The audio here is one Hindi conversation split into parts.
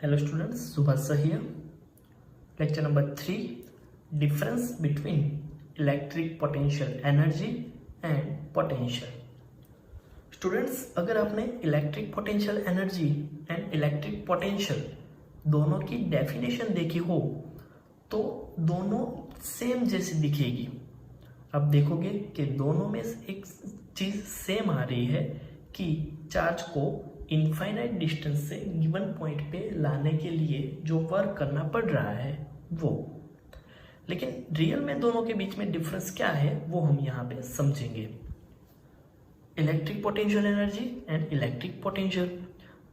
Hello students, Subhasa here. Lecture number 3, difference between electric potential energy and potential. Students, अगर आपने electric potential energy and electric potential दोनों की डेफिनेशन देखी हो तो दोनों सेम जैसी दिखेगी। अब देखोगे कि दोनों में एक चीज सेम आ रही है कि चार्ज को इनफाइनाइट डिस्टेंस से गिवन पॉइंट पे लाने के लिए जो वर्क करना पड़ रहा है वो, लेकिन रियल में दोनों के बीच में डिफरेंस क्या है वो हम यहाँ पे समझेंगे। Electric potential energy and electric potential,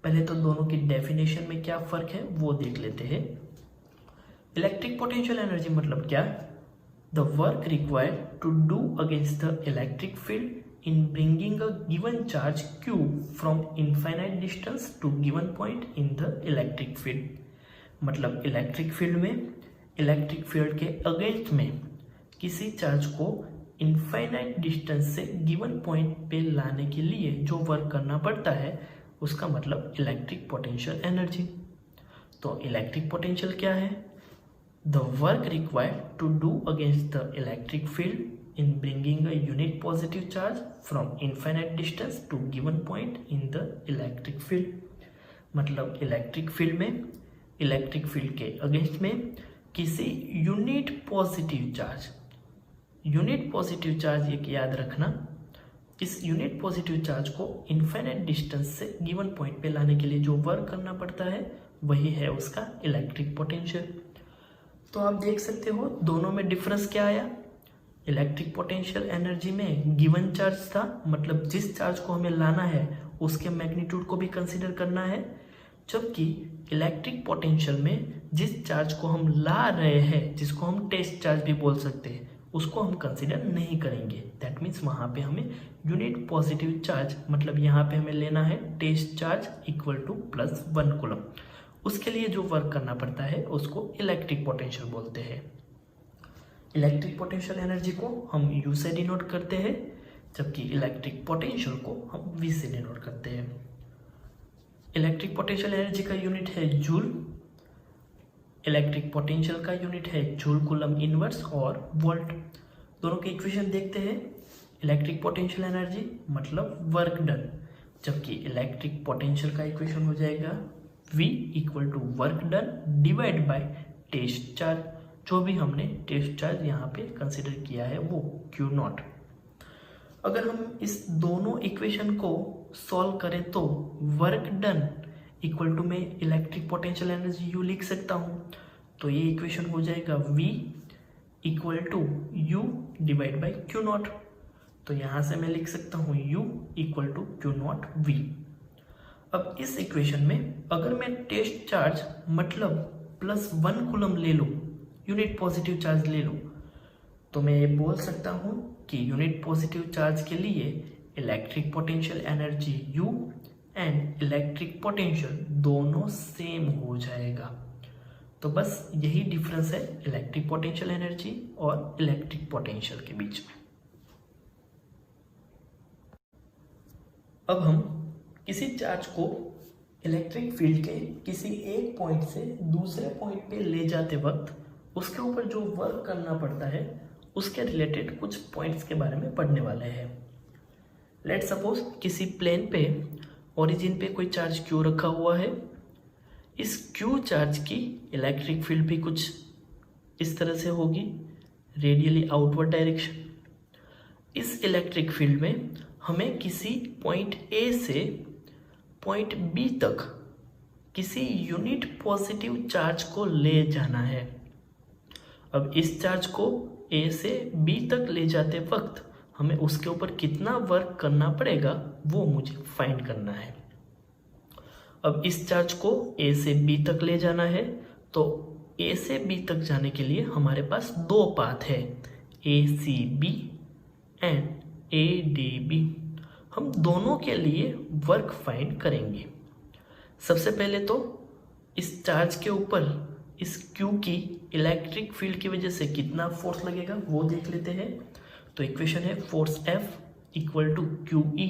पहले तो दोनों की डेफिनेशन में क्या फर्क है वो देख लेते हैं। इलेक्ट्रिक पोटेंशियल एनर्जी मतलब क्या? The work required to do against the electric field in bringing a given charge q from infinite distance to given point in the electric field। मतलब इलेक्ट्रिक फील्ड में इलेक्ट्रिक फील्ड के अगेंस्ट में किसी चार्ज को इनफाइनाइट डिस्टेंस से गिवन पॉइंट पे लाने के लिए जो वर्क करना पड़ता है उसका मतलब इलेक्ट्रिक पोटेंशियल एनर्जी। तो इलेक्ट्रिक पोटेंशियल क्या है? The work required to do against the electric field in bringing a unit positive charge from infinite distance to given point in the electric field। मतलब इलेक्ट्रिक फील्ड में इलेक्ट्रिक फील्ड के अगेंस्ट में किसी यूनिट पॉजिटिव चार्ज एक याद रखना, इस यूनिट पॉजिटिव चार्ज को इनफाइनाइट डिस्टेंस से गिवन पॉइंट पे लाने के लिए जो वर्क करना पड़ता है वही है उसका इलेक्ट्रिक पोटेंशियल। तो आप देख सकते हो दोनों में डिफरेंस क्या आया। इलेक्ट्रिक पोटेंशियल एनर्जी में गिवन चार्ज था, मतलब जिस चार्ज को हमें लाना है उसके मैग्नीट्यूड को भी कंसीडर करना है, जबकि इलेक्ट्रिक पोटेंशियल में जिस चार्ज को हम ला रहे हैं, जिसको हम टेस्ट चार्ज भी बोल सकते हैं, उसको हम कंसीडर नहीं करेंगे। दैट मीन्स वहाँ पे हमें यूनिट पॉजिटिव चार्ज, मतलब यहाँ पे हमें लेना है test charge equal to +1 coulomb, उसके लिए जो वर्क करना पड़ता है उसको इलेक्ट्रिक पोटेंशियल बोलते हैं। इलेक्ट्रिक पोटेंशियल एनर्जी को हम U से डिनोट करते हैं, जबकि इलेक्ट्रिक पोटेंशियल को हम V से डिनोट करते हैं। इलेक्ट्रिक पोटेंशियल एनर्जी का यूनिट है जूल, इलेक्ट्रिक पोटेंशियल का यूनिट है जूल कूलम इनवर्स और वोल्ट। दोनों के इक्वेशन देखते हैं। इलेक्ट्रिक पोटेंशियल एनर्जी मतलब वर्क डन, जबकि इलेक्ट्रिक पोटेंशियल का इक्वेशन हो जाएगा V equal to work done divide by test charge, जो भी हमने टेस्ट चार्ज यहाँ पे कंसिडर किया है वो Q0। अगर हम इस दोनों इक्वेशन को सॉल्व करें तो वर्क डन इक्वल टू में इलेक्ट्रिक पोटेंशियल एनर्जी U लिख सकता हूँ, तो ये इक्वेशन हो जाएगा V equal to U divide by Q0। तो यहाँ से मैं लिख सकता हूँ U equal to Q0 V। अब इस इक्वेशन में अगर मैं टेस्ट चार्ज मतलब +1 कूलम ले लूँ, यूनिट पॉजिटिव चार्ज ले लूँ, तो मैं ये बोल सकता हूँ कि यूनिट पॉजिटिव चार्ज के लिए electric potential energy U and electric potential दोनों सेम हो जाएगा। तो बस यही डिफरेंस है इलेक्ट्रिक पोटेंशियल एनर्जी और इलेक्ट्रिक पोटेंशियल के बीच में। अब हम किसी चार्ज को इलेक्ट्रिक फील्ड के किसी एक पॉइंट से दूसरे पॉइंट पे ले जाते वक्त उसके ऊपर जो वर्क करना पड़ता है उसके रिलेटेड कुछ पॉइंट्स के बारे में पढ़ने वाले हैं। लेट सपोज किसी प्लेन पे ओरिजिन पे कोई चार्ज Q रखा हुआ है। इस Q चार्ज की इलेक्ट्रिक फील्ड भी कुछ इस तरह से होगी, रेडियली आउटवर्ड डायरेक्शन। इस इलेक्ट्रिक फील्ड में हमें किसी पॉइंट A से पॉइंट B तक किसी यूनिट पॉजिटिव चार्ज को ले जाना है। अब इस चार्ज को A से B तक ले जाते वक्त हमें उसके ऊपर कितना वर्क करना पड़ेगा वो मुझे फाइंड करना है। अब इस चार्ज को A से B तक ले जाना है, तो A से B तक जाने के लिए हमारे पास दो पाथ है, ACB एंड ADB। हम दोनों के लिए वर्क फाइंड करेंगे। सबसे पहले तो इस चार्ज के ऊपर इस Q की इलेक्ट्रिक फील्ड की वजह से कितना फोर्स लगेगा वो देख लेते हैं। तो इक्वेशन है force F equal to QE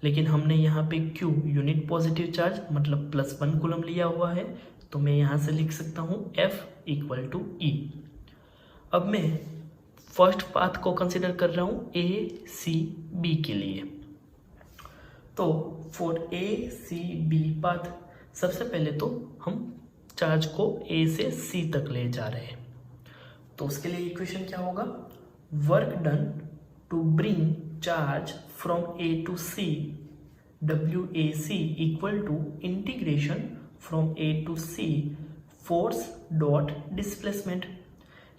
लेकिन हमने यहाँ पे Q यूनिट पॉजिटिव चार्ज मतलब +1 कूलम लिया हुआ है, तो मैं यहाँ से लिख सकता हूँ F = E। अब मैं फर्स्ट पाथ को कंसिडर कर रहा हूँ A, C, B के लिए। तो for A, C, B path सबसे पहले तो हम चार्ज को A से C तक ले जा रहे हैं, तो उसके लिए इक्वेशन क्या होगा, work done to bring charge from A to C WAC equal to integration from A to C force dot displacement.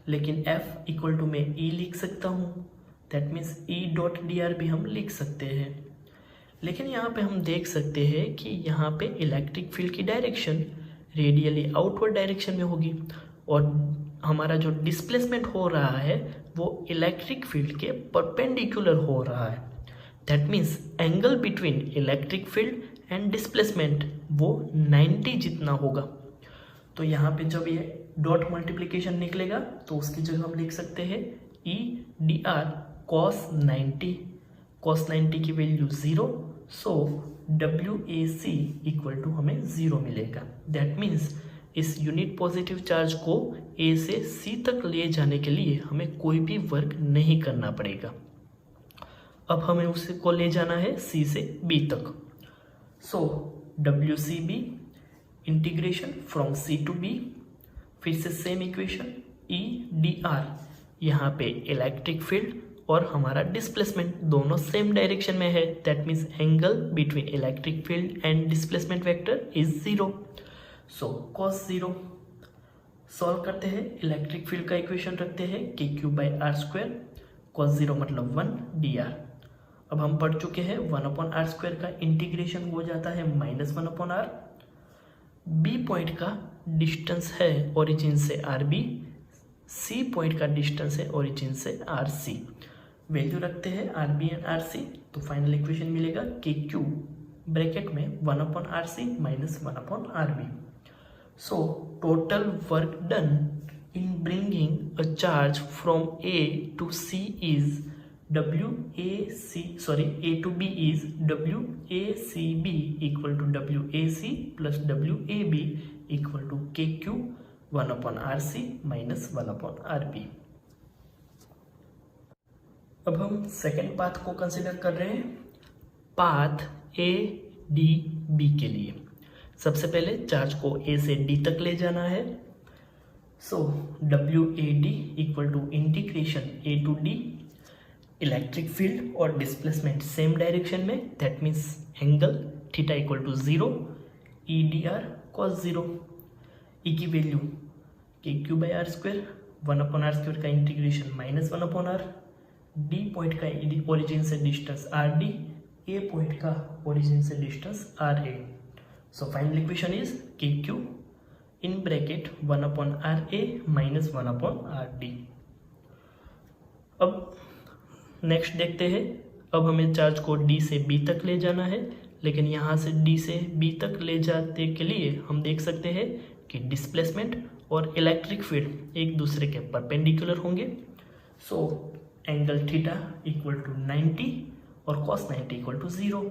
लेकिन F इक्वल टू मैं E लिख सकता हूँ, that means E dot dr भी हम लिख सकते हैं। लेकिन यहाँ पे हम देख सकते हैं कि यहाँ पे इलेक्ट्रिक फील्ड की डायरेक्शन रेडियली आउटवर्ड डायरेक्शन में होगी और हमारा जो डिस्प्लेसमेंट हो रहा है वो इलेक्ट्रिक फील्ड के परपेंडिकुलर हो रहा है। That means angle between electric field and displacement वो 90 जितना होगा। तो यहाँ पे जब ये डॉट मल्टीप्लिकेशन निकलेगा तो उसकी जगह हम लिख सकते हैं E dr cos 90, cos 90 की value 0, so WAC equal to हमें 0 मिलेगा। दैट मीन्स इस यूनिट पॉजिटिव चार्ज को A से C तक ले जाने के लिए हमें कोई भी वर्क नहीं करना पड़ेगा। अब हमें उसे को ले जाना है C से B तक, so WCB integration from C to B, फिर से सेम इक्वेशन E dr, यहाँ पे इलेक्ट्रिक फील्ड और हमारा डिस्प्लेसमेंट दोनों सेम डायरेक्शन में है, that means angle between electric field and displacement vector is 0, so cos 0। Solve करते हैं, इलेक्ट्रिक फील्ड का इक्वेशन रखते हैं KQ/r², cos 0 मतलब 1 dr। अब हम पढ़ चुके हैं 1/r² का इंटीग्रेशन हो जाता है -1/r। B पॉइंट का डिस्टेंस है ओरिजिन से RB, C पॉइंट का डिस्टेंस है ओरिजिन से RC। वैल्यू रखते हैं RB एंड RC, तो फाइनल इक्वेशन मिलेगा KQ ब्रैकेट में 1/RC - 1/RB। So total work done in bringing a charge from A to C is A to B is WACB equal to WAC plus WAB equal to KQ 1/RC minus 1/RB। अब हम सेकेंड पाथ को कंसिडर कर रहे हैं, पाथ ADB के लिए। सबसे पहले चार्ज को A से D तक ले जाना है, so WAD equal to integration A to D, electric field और डिस्प्लेसमेंट सेम डायरेक्शन में, that means angle theta equal to 0, E dr cos 0। E की वैल्यू KQ/r², 1/r² का इंटीग्रेशन -1/r, D पॉइंट का ओरिजिन से डिस्टेंस RD, A पॉइंट का ओरिजिन से distance RA। So final equation is KQ in bracket 1/RA - 1/RD। अब नेक्स्ट देखते हैं, अब हमें चार्ज को D से B तक ले जाना है, लेकिन यहाँ से D से B तक ले जाते के लिए हम देख सकते हैं कि डिस्प्लेसमेंट और इलेक्ट्रिक फील्ड एक दूसरे के परपेंडिकुलर होंगे। So angle theta equal to 90 और cos 90 equal to 0,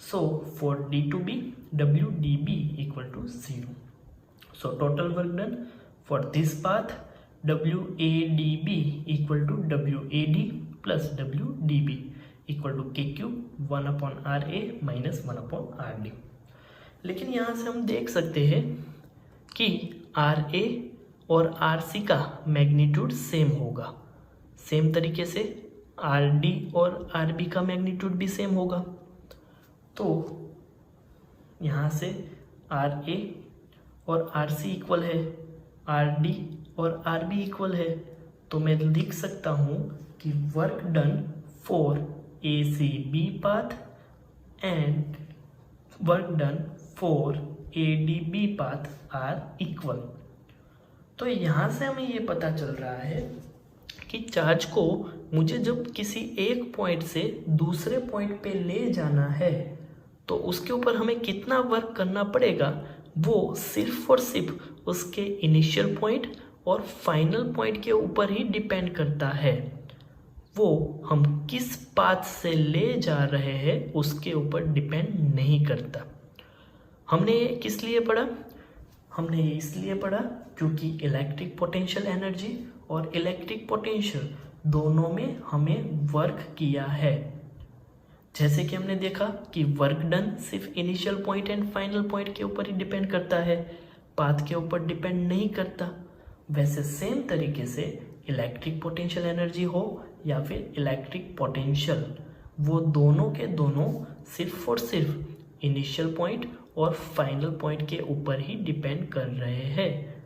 so for D to B WDB equal to 0। So total work done for this path WADB equal to WAD plus WDB equal to KQ 1/RA minus 1/RD। लेकिन यहाँ से हम देख सकते हैं कि RA और RC का मैग्नीट्यूड सेम होगा, सेम तरीके से RD और RB का मैग्नीट्यूड भी सेम होगा। तो यहाँ से RA और RC इक्वल है, RD और RB इक्वल है, तो मैं लिख सकता हूँ कि work done for ACB path and work done for ADB path are equal. तो यहाँ से हमें ये पता चल रहा है कि चार्ज को मुझे जब किसी एक पॉइंट से दूसरे पॉइंट पे ले जाना है तो उसके ऊपर हमें कितना वर्क करना पड़ेगा वो सिर्फ और सिर्फ उसके इनिशियल पॉइंट और फाइनल पॉइंट के ऊपर ही डिपेंड करता है। वो हम किस पाथ से ले जा रहे हैं उसके ऊपर डिपेंड नहीं करता। हमने ये किस लिए पढ़ा? हमने ये इसलिए पढ़ा क्योंकि इलेक्ट्रिक पोटेंशियल एनर्जी और इलेक्ट्रिक पोटेंशियल दोनों में हमें वर्क किया है। जैसे कि हमने देखा कि वर्क डन सिर्फ initial point and final point के ऊपर ही डिपेंड करता है, पाथ के ऊपर डिपेंड नहीं करता। वैसे सेम तरीके से इलेक्ट्रिक पोटेंशियल एनर्जी हो या फिर इलेक्ट्रिक पोटेंशियल, वो दोनों के दोनों सिर्फ और सिर्फ इनिशियल पॉइंट और फाइनल पॉइंट के ऊपर ही डिपेंड कर रहे हैं।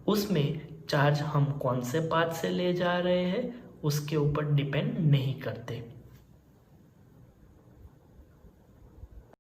उसमें चार्ज हम कौन से पाथ से ले जा रहे हैं उसके ऊपर डिपेंड नहीं करते।